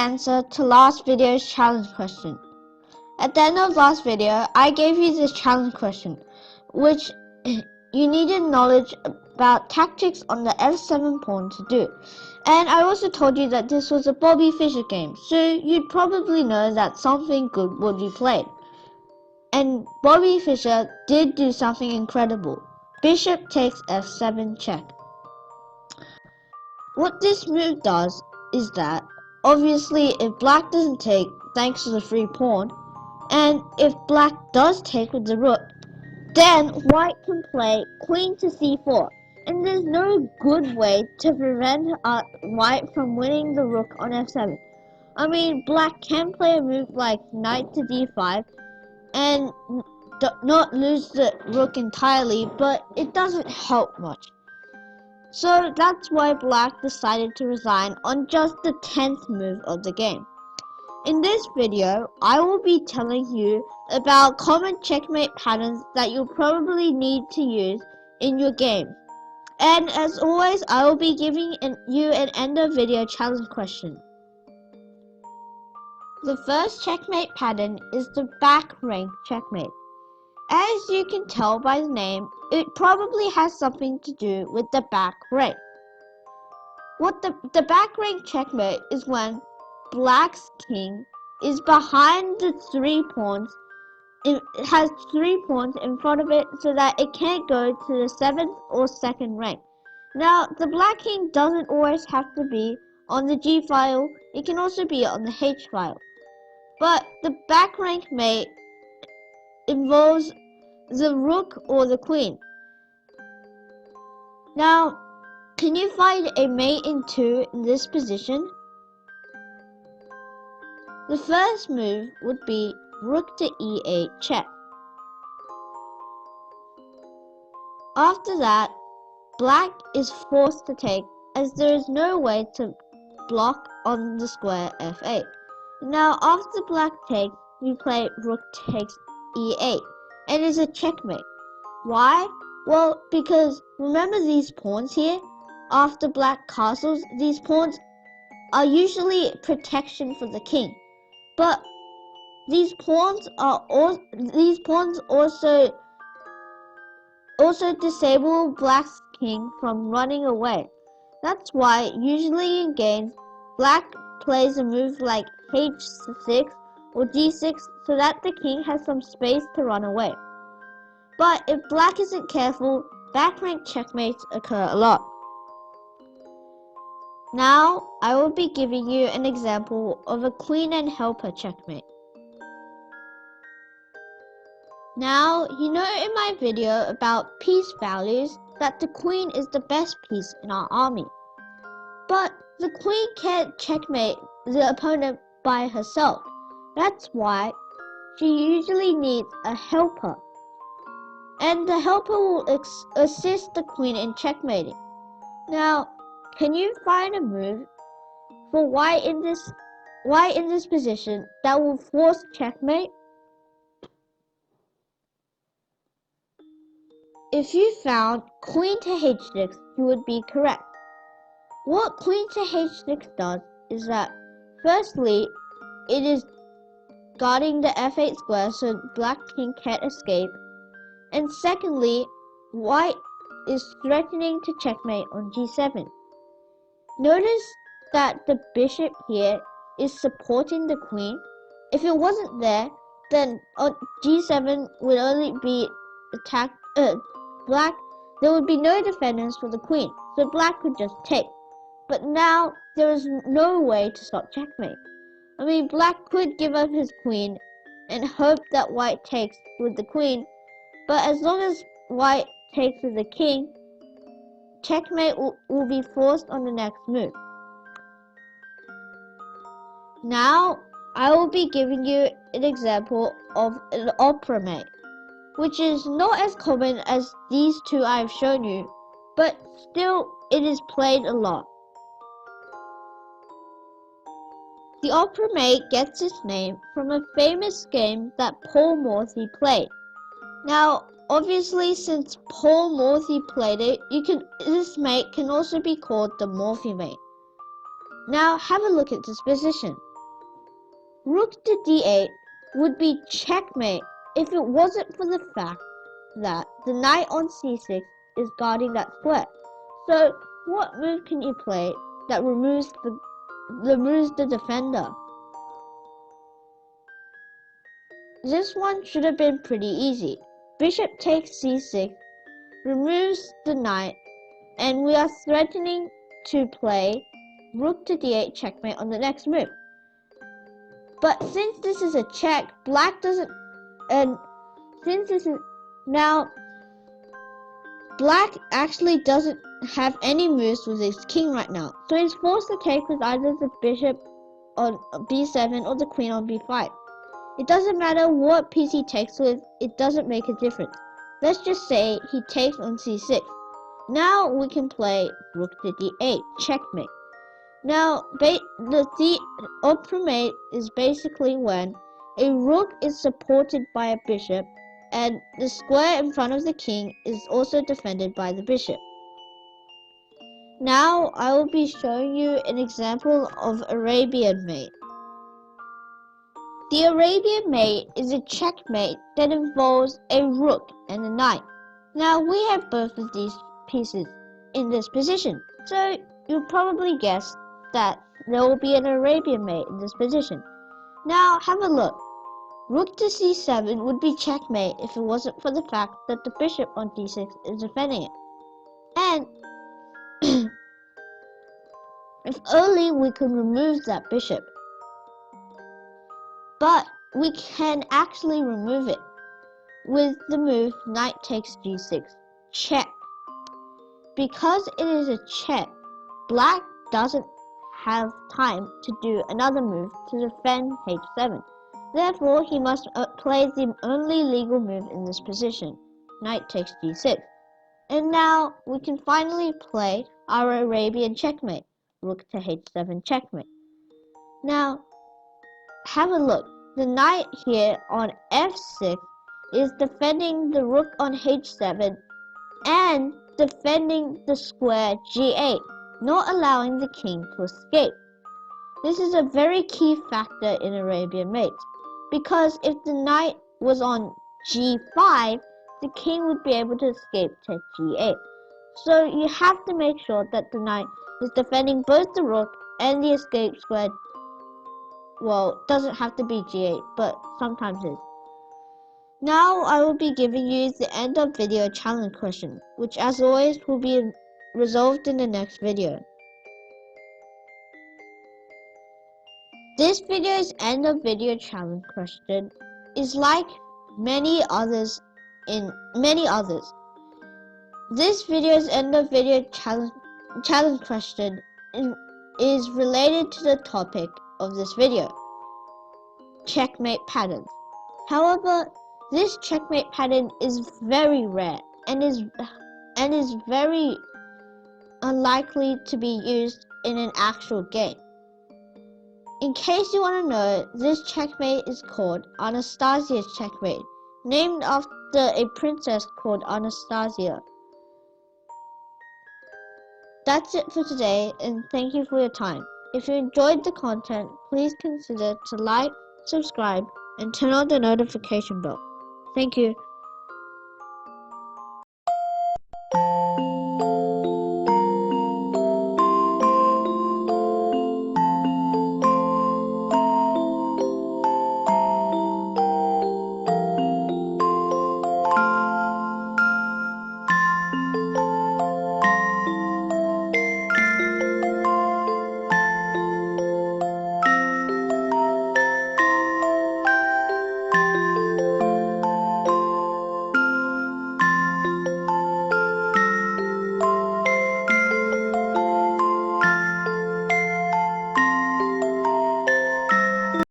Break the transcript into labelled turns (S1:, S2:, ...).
S1: answer to last video's challenge question. At the end of last video, I gave you this challenge question, which you needed knowledge about tactics on the f7 pawn to do. And I also told you that this was a Bobby Fischer game, so you'd probably know that something good would be played. And Bobby Fischer did do something incredible. Bishop takes f7 check. What this move does is that, obviously, if black doesn't take thanks to the free pawn, and if black does take with the rook, then white can play queen to c4, and there's no good way to prevent white from winning the rook on f7. I mean, black can play a move like knight to d5 and not lose the rook entirely, but it doesn't help much. So that's why black decided to resign on just the 10th move of the game. In this video, I will be telling you about common checkmate patterns that you'll probably need to use in your game. And as always, I will be giving you an end of video challenge question. The first checkmate pattern is the back rank checkmate. As you can tell by the name, it probably has something to do with the back rank. What the back rank checkmate is when black's king is behind the 3 pawns. It has 3 pawns in front of it so that it can't go to the 7th or 2nd rank. Now, the black king doesn't always have to be on the G file, it can also be on the H file. But the back rank mate involves the rook or the queen. Now, can you find a mate in 2 in this position? The first move would be rook to e8 check. After that, black is forced to take as there is no way to block on the square f8. Now after black takes, we play rook takes e8 and it's a checkmate. Why? Well, because remember these pawns here? After black castles, these pawns are usually protection for the king. But these pawns also disable black's king from running away. That's why usually in games, black plays a move like h6 or d6 so that the king has some space to run away. But if black isn't careful, back rank checkmates occur a lot. Now, I will be giving you an example of a queen and helper checkmate. Now, you know in my video about piece values that the queen is the best piece in our army. But the queen can't checkmate the opponent by herself. That's why she usually needs a helper. And the helper will assist the queen in checkmating. Now, can you find a move for white in this position that will force checkmate? If you found queen to h6, you would be correct. What queen to h6 does is that, firstly, it is guarding the f8 square so black king can't escape, and secondly, white is threatening to checkmate on g7. Notice that the bishop here is supporting the queen. If it wasn't there, then on g7 would only be attacked. There would be no defenders for the queen, so black could just take. But now there is no way to stop checkmate. I mean, black could give up his queen and hope that white takes with the queen, but as long as white takes with the king, checkmate will be forced on the next move. Now, I will be giving you an example of an opera mate, which is not as common as these two I have shown you, but still it is played a lot. The opera mate gets its name from a famous game that Paul Morphy played. Now, obviously, since Paul Morphy played it, this mate can also be called the Morphy mate. Now, have a look at this position. Rook to d8 would be checkmate if it wasn't for the fact that the knight on c6 is guarding that square. So what move can you play that removes the defender? This one should have been pretty easy. Bishop takes c6, removes the knight, and we are threatening to play rook to d8 checkmate on the next move. But since this is a check, black doesn't, and since this is now, black actually doesn't have any moves with his king right now, so he's forced to take with either the bishop on b7 or the queen on b5. It doesn't matter what piece he takes with, it doesn't make a difference. Let's just say he takes on c6. Now we can play rook to d8, checkmate. Now, the ultimate is basically when a rook is supported by a bishop and the square in front of the king is also defended by the bishop. Now I will be showing you an example of Arabian mate. The Arabian mate is a checkmate that involves a rook and a knight. Now we have both of these pieces in this position, so you'll probably guess that there will be an Arabian mate in this position. Now have a look. Rook to c7 would be checkmate if it wasn't for the fact that the bishop on d6 is defending it. And if only we could remove that bishop. But we can actually remove it with the move knight takes g6, check. Because it is a check, black doesn't have time to do another move to defend h7. Therefore, he must play the only legal move in this position, knight takes g6. And now we can finally play our Arabian checkmate, rook to h7 checkmate. Now, have a look. The knight here on f6 is defending the rook on h7 and defending the square g8, not allowing the king to escape. This is a very key factor in Arabian mates, because if the knight was on g5, the king would be able to escape to g8. So you have to make sure that the knight is defending both the rook and the escape square. Well, it doesn't have to be g8, but sometimes it is. Now I will be giving you the end of video challenge question, which as always will be resolved in the next video. This video's end of video challenge question is like many others. This video's end of video challenge question is related to the topic of this video, checkmate patterns. However, this checkmate pattern is very rare and is very unlikely to be used in an actual game. In case you want to know, this checkmate is called Anastasia's checkmate, named after a princess called Anastasia. That's it for today, and thank you for your time. If you enjoyed the content, please consider to like, subscribe, and turn on the notification bell. Thank you.